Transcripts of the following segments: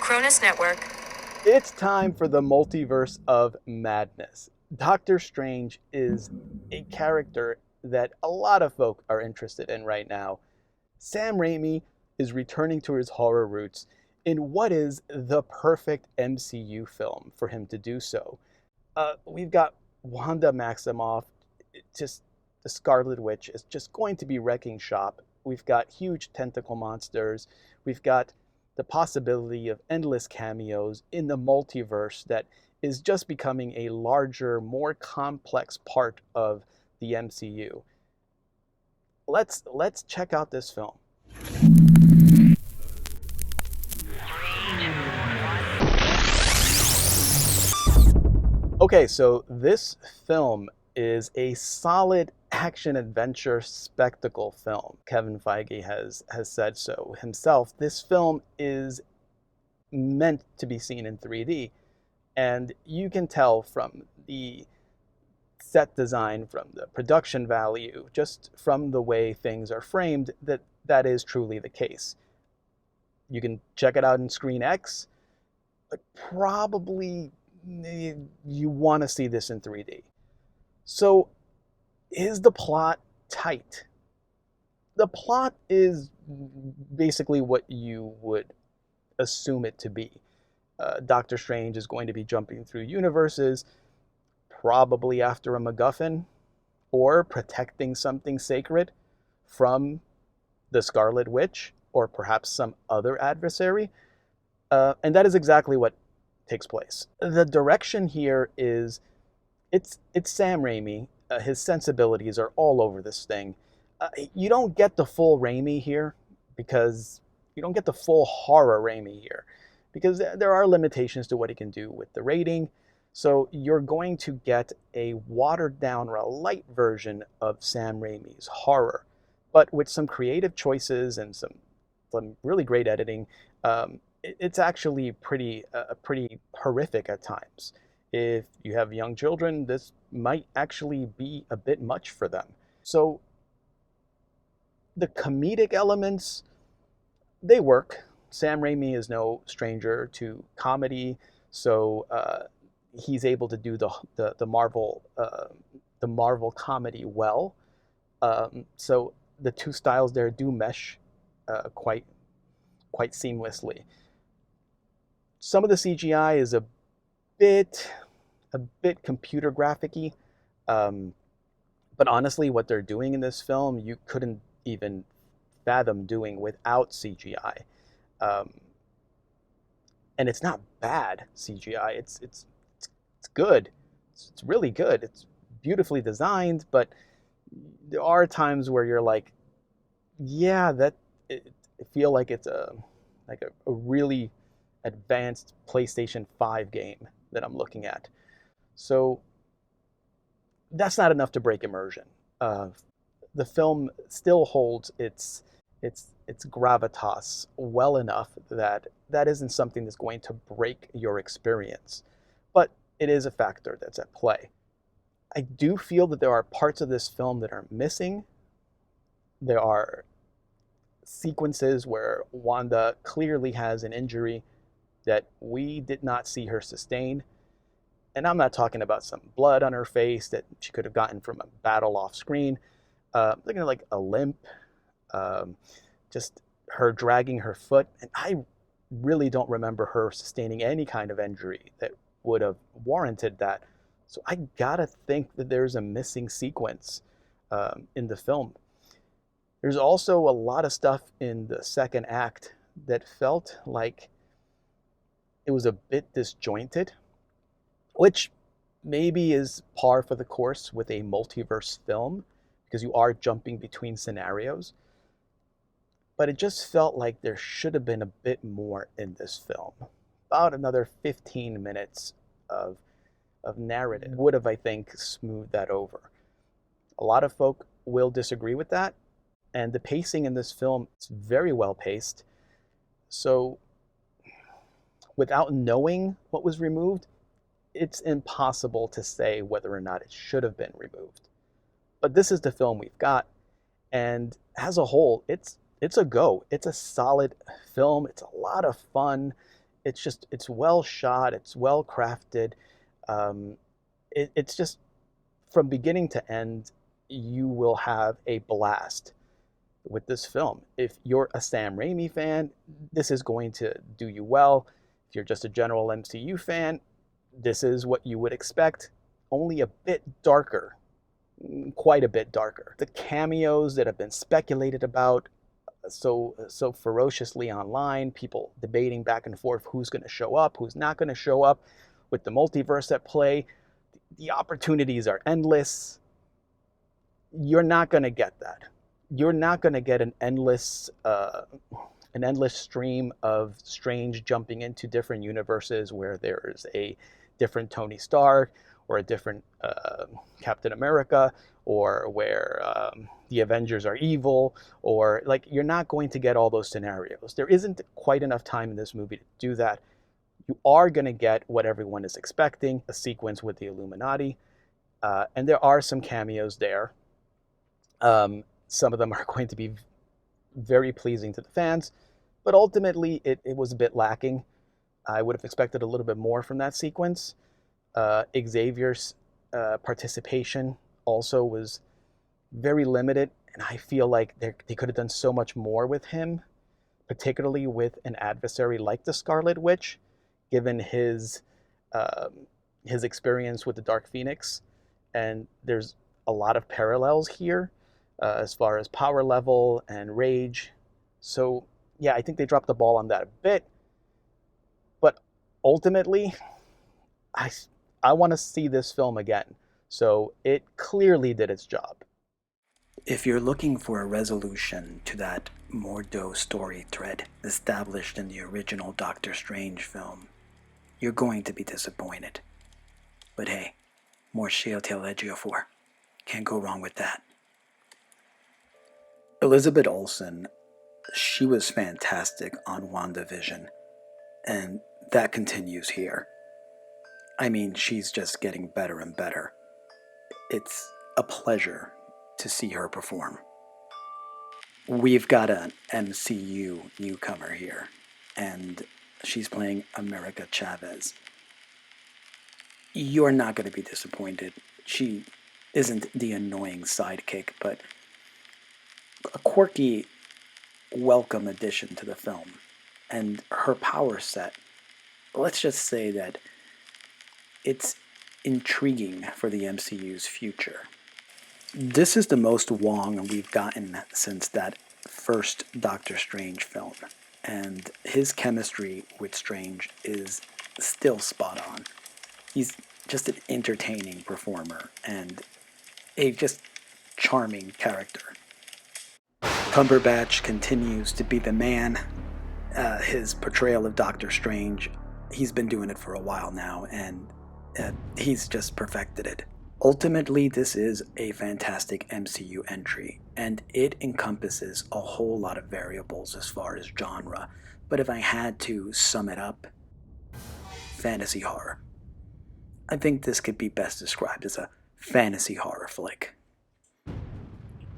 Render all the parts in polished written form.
Cronus Network. It's time for the Multiverse of Madness. Doctor Strange is a character that a lot of folk are interested in right now. Sam Raimi is returning to his horror roots in what is the perfect MCU film for him to do so. We've got Wanda Maximoff, just the Scarlet Witch, is just going to be wrecking shop. We've got huge tentacle monsters. We've got the possibility of endless cameos in the multiverse that is just becoming a larger, more complex part of the MCU. Let's check out this film. Okay, so this film is a solid action adventure spectacle film. Kevin Feige has said so himself. This film is meant to be seen in 3D, and you can tell from the set design, from the production value, just from the way things are framed, that that is truly the case. You can check it out in Screen X, but probably you want to see this in 3D. So, is the plot tight? The plot is basically what you would assume it to be. Doctor Strange is going to be jumping through universes, probably after a MacGuffin, or protecting something sacred from the Scarlet Witch, or perhaps some other adversary. And that is exactly what takes place. The direction here is it's Sam Raimi. His sensibilities are all over this thing. You don't get the full Raimi here because you don't get the full horror Raimi here because there are limitations to what he can do with the rating. So you're going to get a watered down or a light version of Sam Raimi's horror, but with some creative choices and some really great editing. It's actually pretty horrific at times. If you have young children, this might actually be a bit much for them. So the comedic elements, they work. Sam Raimi is no stranger to comedy, so he's able to do the Marvel comedy well. So the two styles there do mesh quite seamlessly. Some of the CGI is a bit computer graphic-y, but honestly, what they're doing in this film, you couldn't even fathom doing without CGI. And it's not bad CGI. It's good. It's really good. It's beautifully designed, but there are times where you're like, yeah, I feel like it's a really advanced PlayStation 5 game that I'm looking at. So that's not enough to break immersion. The film still holds its gravitas well enough that that isn't something that's going to break your experience, but it is a factor that's at play. I do feel that there are parts of this film that are missing. There are sequences where Wanda clearly has an injury that we did not see her sustain. And I'm not talking about some blood on her face that she could have gotten from a battle off screen. Looking at like a limp, just her dragging her foot. And I really don't remember her sustaining any kind of injury that would have warranted that. So I gotta think that there's a missing sequence in the film. There's also a lot of stuff in the second act that felt like it was a bit disjointed, which maybe is par for the course with a multiverse film because you are jumping between scenarios. But it just felt like there should have been a bit more in this film. About another 15 minutes of narrative would have, I think, smoothed that over. A lot of folk will disagree with that, and the pacing in this film is very well paced. So without knowing what was removed, it's impossible to say whether or not it should have been removed. But this is the film we've got, and as a whole, it's a go. It's a solid film. It's a lot of fun. it's well shot, it's well crafted. Um, it's just from beginning to end, you will have a blast with this film. If you're a Sam Raimi fan, this is going to do you well. If you're just a general MCU fan, this is what you would expect, only a bit darker, quite a bit darker. The cameos that have been speculated about so ferociously online, people debating back and forth who's going to show up, who's not going to show up, with the multiverse at play. The opportunities are endless. You're not going to get that. You're not going to get an endless stream of Strange jumping into different universes where there's a different Tony Stark or a different Captain America, or where the Avengers are evil, or like, you're not going to get all those scenarios. There isn't quite enough time in this movie to do that. You are going to get what everyone is expecting, a sequence with the Illuminati, and there are some cameos there. Some of them are going to be very pleasing to the fans, but ultimately it was a bit lacking. I would have expected a little bit more from that sequence. Xavier's participation also was very limited, and I feel like they could have done so much more with him, particularly with an adversary like the Scarlet Witch, given his experience with the Dark Phoenix. And there's a lot of parallels here as far as power level and rage. So yeah, I think they dropped the ball on that a bit. But ultimately, I I want to see this film again. So it clearly did its job. If you're looking for a resolution to that Mordo story thread established in the original Doctor Strange film, you're going to be disappointed. But hey, more Sheotail Ejiofor. Can't go wrong with that. Elizabeth Olsen, she was fantastic on WandaVision, and that continues here. I mean, she's just getting better and better. It's a pleasure to see her perform. We've got an MCU newcomer here, and she's playing America Chavez. You're not going to be disappointed. She isn't the annoying sidekick, but a quirky, welcome addition to the film. And her power set, let's just say that it's intriguing for the MCU's future. This is the most Wong we've gotten since that first Doctor Strange film, and his chemistry with Strange is still spot on. He's just an entertaining performer and a just charming character. Cumberbatch continues to be the man. His portrayal of Doctor Strange, he's been doing it for a while now, and he's just perfected it. Ultimately, this is a fantastic MCU entry, and it encompasses a whole lot of variables as far as genre. But if I had to sum it up, fantasy horror. I think this could be best described as a fantasy horror flick.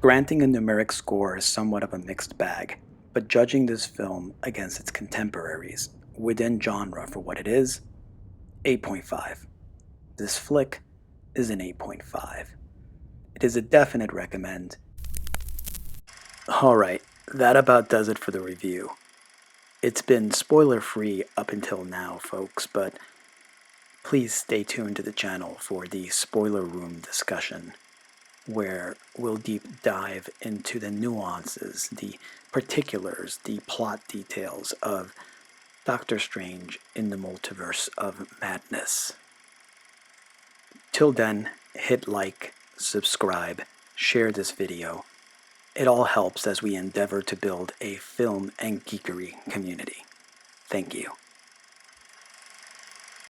Granting a numeric score is somewhat of a mixed bag, but judging this film against its contemporaries within genre for what it is, 8.5. This flick is an 8.5. It is a definite recommend. Alright, that about does it for the review. It's been spoiler-free up until now, folks, but please stay tuned to the channel for the spoiler room discussion, where we'll deep dive into the nuances, the particulars, the plot details of Doctor Strange in the Multiverse of Madness. Till then, hit like, subscribe, share this video. It all helps as we endeavor to build a film and geekery community. Thank you.